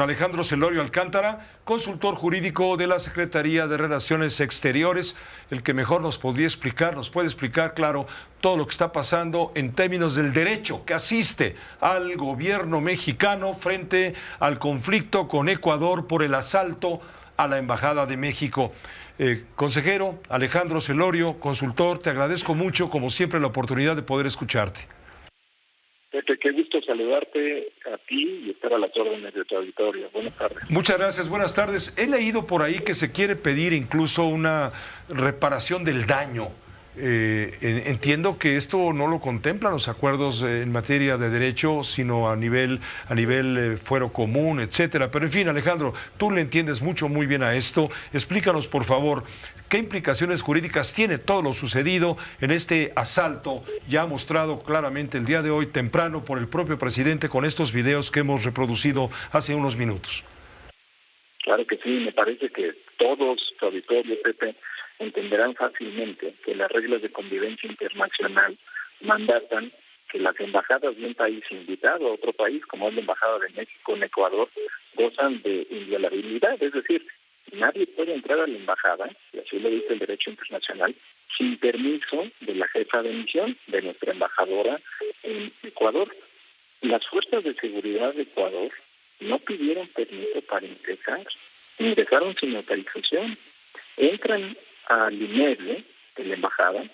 Alejandro Celorio Alcántara, consultor jurídico de la Secretaría de Relaciones Exteriores, el que mejor nos puede explicar, claro, todo lo que está pasando en términos del derecho que asiste al gobierno mexicano frente al conflicto con Ecuador por el asalto a la Embajada de México. Consejero Alejandro Celorio, consultor, te agradezco mucho, como siempre, la oportunidad de poder escucharte. Pepe, qué gusto saludarte a ti y estar a las órdenes de tu auditorio. Buenas tardes. Muchas gracias, buenas tardes. He leído por ahí que se quiere pedir incluso una reparación del daño. Entiendo que esto no lo contemplan los acuerdos en materia de derecho, sino a nivel fuero común, etcétera. Pero en fin, Alejandro, tú le entiendes muy bien a esto. Explícanos, por favor, qué implicaciones jurídicas tiene todo lo sucedido en este asalto, ya mostrado claramente el día de hoy temprano por el propio presidente con estos videos que hemos reproducido hace unos minutos. Claro que sí, me parece que todos, tu auditorio, Pepe, entenderán fácilmente que las reglas de convivencia internacional mandatan que las embajadas de un país invitado a otro país, como es la Embajada de México en Ecuador, gozan de inviolabilidad, es decir, nadie puede entrar a la embajada, y así lo dice el derecho internacional, sin permiso de la jefa de misión, de nuestra embajadora en Ecuador. Las fuerzas de seguridad de Ecuador no pidieron permiso para ingresaron sin autorización, entran al inmueble de la embajada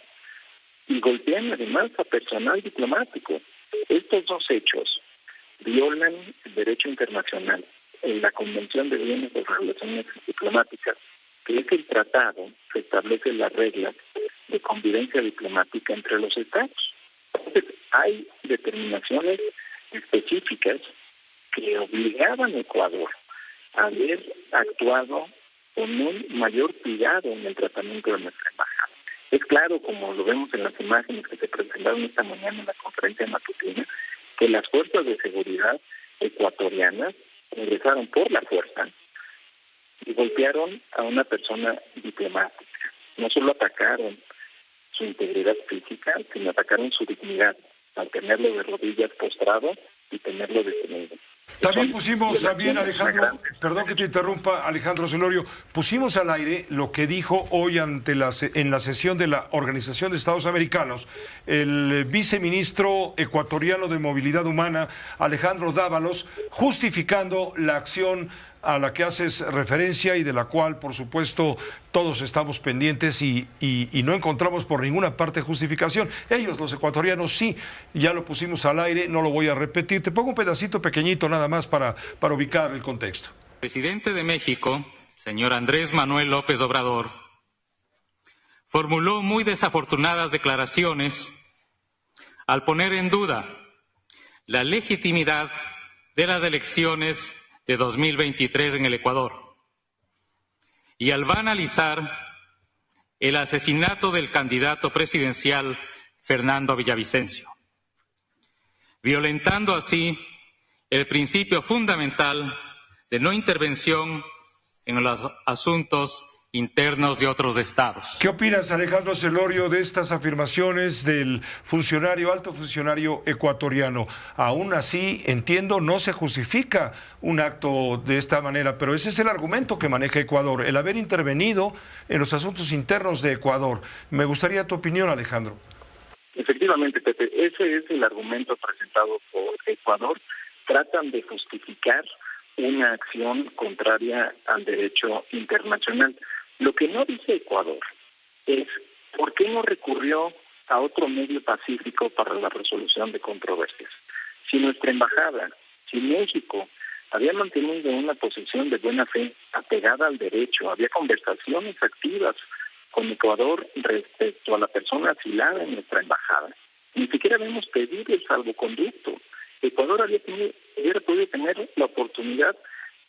y golpean además a personal diplomático. Estos dos hechos violan el derecho internacional en la Convención de Bienes de Relaciones Diplomáticas, que es el tratado que establece las reglas de convivencia diplomática entre los estados. Entonces, hay determinaciones específicas que obligaban a Ecuador a haber actuado con un mayor cuidado en el tratamiento de nuestra embajada. Es claro, como lo vemos en las imágenes que se presentaron esta mañana en la conferencia matutina, que las fuerzas de seguridad ecuatorianas ingresaron por la fuerza y golpearon a una persona diplomática. No solo atacaron su integridad física, sino atacaron su dignidad al tenerlo de rodillas postrado y tenerlo detenido. También Alejandro, perdón que te interrumpa, Alejandro Celorio, pusimos al aire lo que dijo hoy en la sesión de la Organización de Estados Americanos el viceministro ecuatoriano de Movilidad Humana, Alejandro Dávalos, justificando la acción a la que haces referencia y de la cual, por supuesto, todos estamos pendientes y no encontramos por ninguna parte justificación. Ellos, los ecuatorianos, sí, ya lo pusimos al aire, no lo voy a repetir. Te pongo un pedacito pequeñito nada más para ubicar el contexto. El presidente de México, señor Andrés Manuel López Obrador, formuló muy desafortunadas declaraciones al poner en duda la legitimidad de las elecciones de 2023 en el Ecuador y al banalizar el asesinato del candidato presidencial Fernando Villavicencio, violentando así el principio fundamental de no intervención en los asuntos internos de otros estados. ¿Qué opinas, Alejandro Celorio, de estas afirmaciones del alto funcionario ecuatoriano? Aún así, entiendo, no se justifica un acto de esta manera, pero ese es el argumento que maneja Ecuador, el haber intervenido en los asuntos internos de Ecuador. Me gustaría tu opinión, Alejandro. Efectivamente, Pepe, ese es el argumento presentado por Ecuador. Tratan de justificar una acción contraria al derecho internacional. Lo que no dice Ecuador es por qué no recurrió a otro medio pacífico para la resolución de controversias. Si nuestra embajada, si México había mantenido una posición de buena fe apegada al derecho, había conversaciones activas con Ecuador respecto a la persona asilada en nuestra embajada, ni siquiera habíamos pedido el salvoconducto. Ecuador hubiera podido tener la oportunidad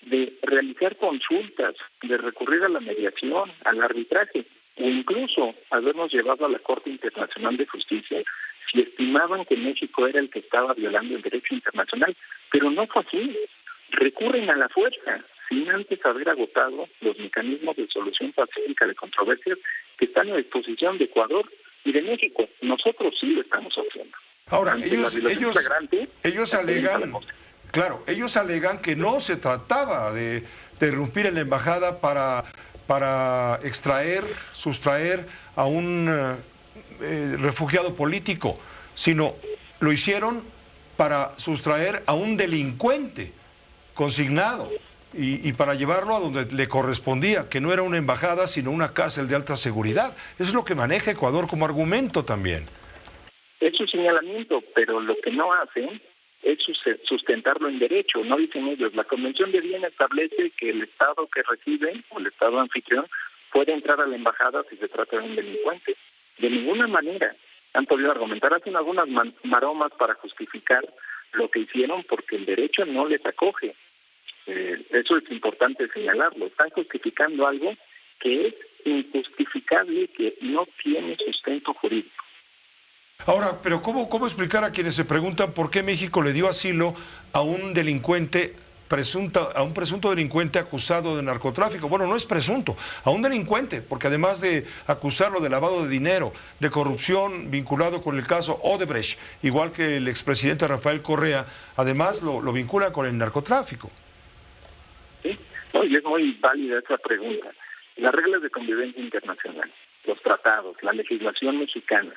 de realizar consultas, de recurrir a la mediación, al arbitraje, o incluso habernos llevado a la Corte Internacional de Justicia si estimaban que México era el que estaba violando el derecho internacional. Pero no fue así. Recurren a la fuerza, sin antes haber agotado los mecanismos de solución pacífica de controversias que están a disposición de Ecuador y de México. Nosotros sí lo estamos haciendo. Ahora, ellos alegan, Claro, ellos alegan que no se trataba de irrumpir en la embajada para extraer, sustraer a un refugiado político, sino lo hicieron para sustraer a un delincuente consignado y para llevarlo a donde le correspondía, que no era una embajada, sino una cárcel de alta seguridad. Eso es lo que maneja Ecuador como argumento también. Es su señalamiento, pero lo que no hacen es sustentarlo en derecho. No dicen ellos, la Convención de Viena establece que el Estado que recibe, o el Estado anfitrión, puede entrar a la embajada si se trata de un delincuente. De ninguna manera han podido argumentar. Hacen algunas maromas para justificar lo que hicieron porque el derecho no les acoge. Eso es importante señalarlo. Están justificando algo que es injustificable, que no tiene sustento jurídico. Ahora, pero ¿cómo explicar a quienes se preguntan por qué México le dio asilo a un delincuente a un presunto delincuente acusado de narcotráfico? Bueno, no es presunto, a un delincuente, porque además de acusarlo de lavado de dinero, de corrupción vinculado con el caso Odebrecht, igual que el expresidente Rafael Correa, además lo vincula con el narcotráfico. Sí, no, y es muy válida esa pregunta. Las reglas de convivencia internacional, los tratados, la legislación mexicana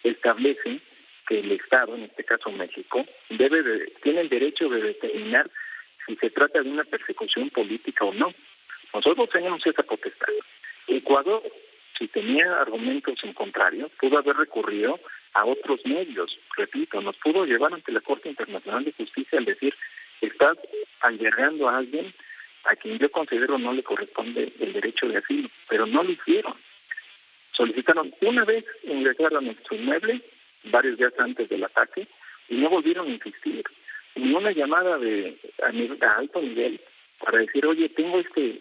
establecen que el Estado, en este caso México, tiene el derecho de determinar si se trata de una persecución política o no. Nosotros tenemos esa potestad. Ecuador, si tenía argumentos en contrario, pudo haber recurrido a otros medios. Repito, nos pudo llevar ante la Corte Internacional de Justicia al decir, estás albergando a alguien a quien yo considero no le corresponde el derecho de asilo, pero no lo hicieron. Solicitaron una vez ingresar a nuestro inmueble, varios días antes del ataque, y no volvieron a insistir. Ni una llamada a alto nivel para decir, oye, tengo este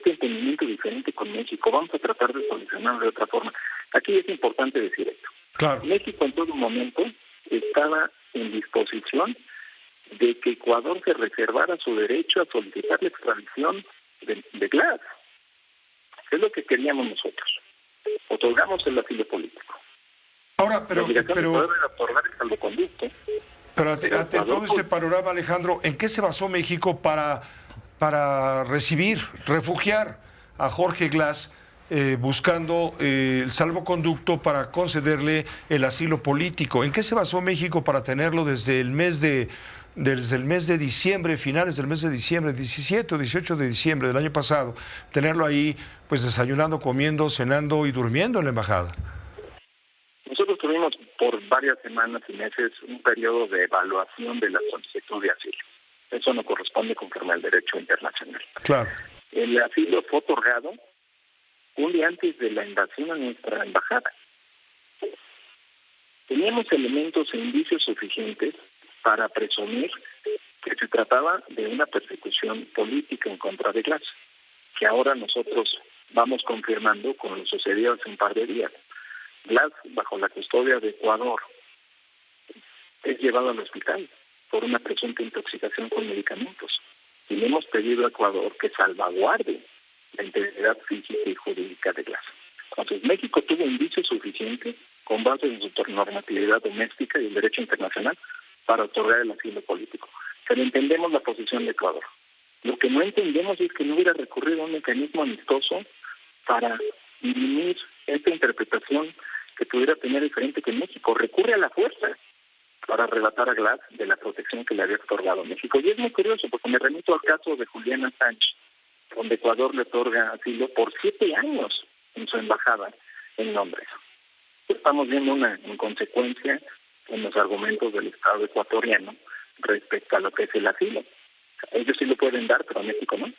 entendimiento diferente con México, vamos a tratar de solucionarlo de otra forma. Aquí es importante decir esto. Claro. México en todo momento estaba en disposición de que Ecuador se reservara su derecho a solicitar la extradición de Glass. Es lo que queríamos nosotros. Otorgamos el asilo político. Ahora, pero otorgar el salvoconducto. Pero ante todo este panorama, Alejandro, ¿en qué se basó México para refugiar a Jorge Glass, buscando el salvoconducto para concederle el asilo político? ¿En qué se basó México para tenerlo desde el mes de diciembre, finales del mes de diciembre, 17 o 18 de diciembre del año pasado, tenerlo ahí, pues desayunando, comiendo, cenando y durmiendo en la embajada? Nosotros tuvimos por varias semanas y meses un periodo de evaluación de la solicitud de asilo. Eso no corresponde conforme al derecho internacional. Claro. El asilo fue otorgado un día antes de la invasión a nuestra embajada. Teníamos elementos e indicios suficientes para presumir que se trataba de una persecución política en contra de Glass, que ahora nosotros vamos confirmando con lo sucedido hace un par de días. Glass, bajo la custodia de Ecuador, es llevado al hospital por una presunta intoxicación con medicamentos. Y le hemos pedido a Ecuador que salvaguarde la integridad física y jurídica de Glass. Entonces, México tuvo indicios suficientes, con base en su normatividad doméstica y el derecho internacional, para otorgar el asilo político. Pero entendemos la posición de Ecuador. Lo que no entendemos es que no hubiera recurrido a un mecanismo amistoso para dirimir esta interpretación que pudiera tener diferente que México. Recurre a la fuerza para arrebatar a Glass de la protección que le había otorgado México. Y es muy curioso porque me remito al caso de Juliana Sánchez, donde Ecuador le otorga asilo por 7 años en su embajada en Londres. Estamos viendo una inconsecuencia en los argumentos del Estado ecuatoriano respecto a lo que es el asilo. Ellos sí lo pueden dar, pero a México no.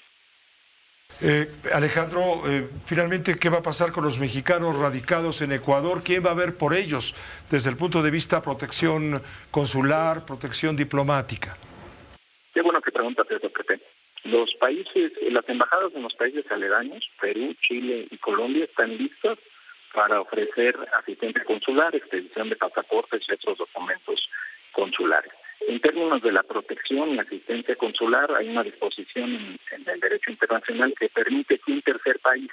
Alejandro, finalmente, ¿qué va a pasar con los mexicanos radicados en Ecuador? ¿Quién va a ver por ellos desde el punto de vista protección consular, protección diplomática? Qué bueno que preguntas eso, Pepe. Las embajadas en los países aledaños, Perú, Chile y Colombia, están listas para ofrecer asistencia consular, expedición de pasaportes y otros documentos consulares. En términos de la protección y asistencia consular, hay una disposición en el derecho internacional que permite que un tercer país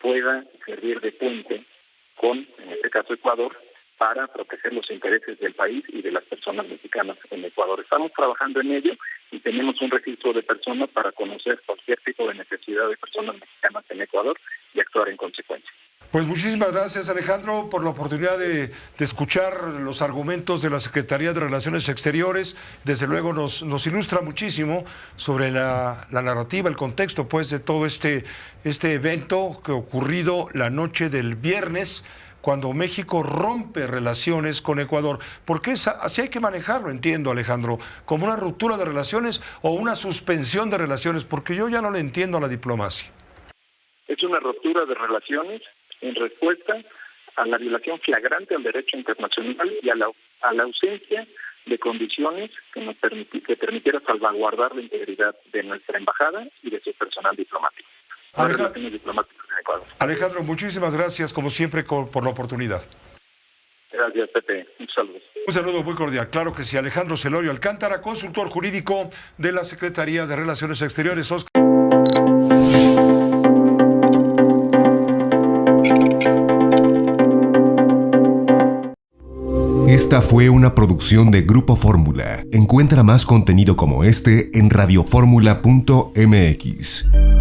pueda servir de puente con, en este caso Ecuador, para proteger los intereses del país y de las personas mexicanas en Ecuador. Estamos trabajando en ello y tenemos un registro de personas para conocer cualquier tipo de necesidad de personas mexicanas en Ecuador y actuar en consecuencia. Pues muchísimas gracias, Alejandro, por la oportunidad de escuchar los argumentos de la Secretaría de Relaciones Exteriores. Desde luego nos ilustra muchísimo sobre la narrativa, el contexto pues de todo este evento que ha ocurrido la noche del viernes, cuando México rompe relaciones con Ecuador. ¿Por qué así hay que manejarlo? Entiendo, Alejandro, como una ruptura de relaciones o una suspensión de relaciones, porque yo ya no le entiendo a la diplomacia. Es una ruptura de relaciones en respuesta a la violación flagrante al derecho internacional y a la ausencia de condiciones que permitiera salvaguardar la integridad de nuestra embajada y de su personal diplomático. Alejandro, muchísimas gracias, como siempre, por la oportunidad. Gracias, Pepe. Un saludo. Un saludo muy cordial. Claro que sí. Alejandro Celorio Alcántara, consultor jurídico de la Secretaría de Relaciones Exteriores. Esta fue una producción de Grupo Fórmula. Encuentra más contenido como este en radioformula.mx.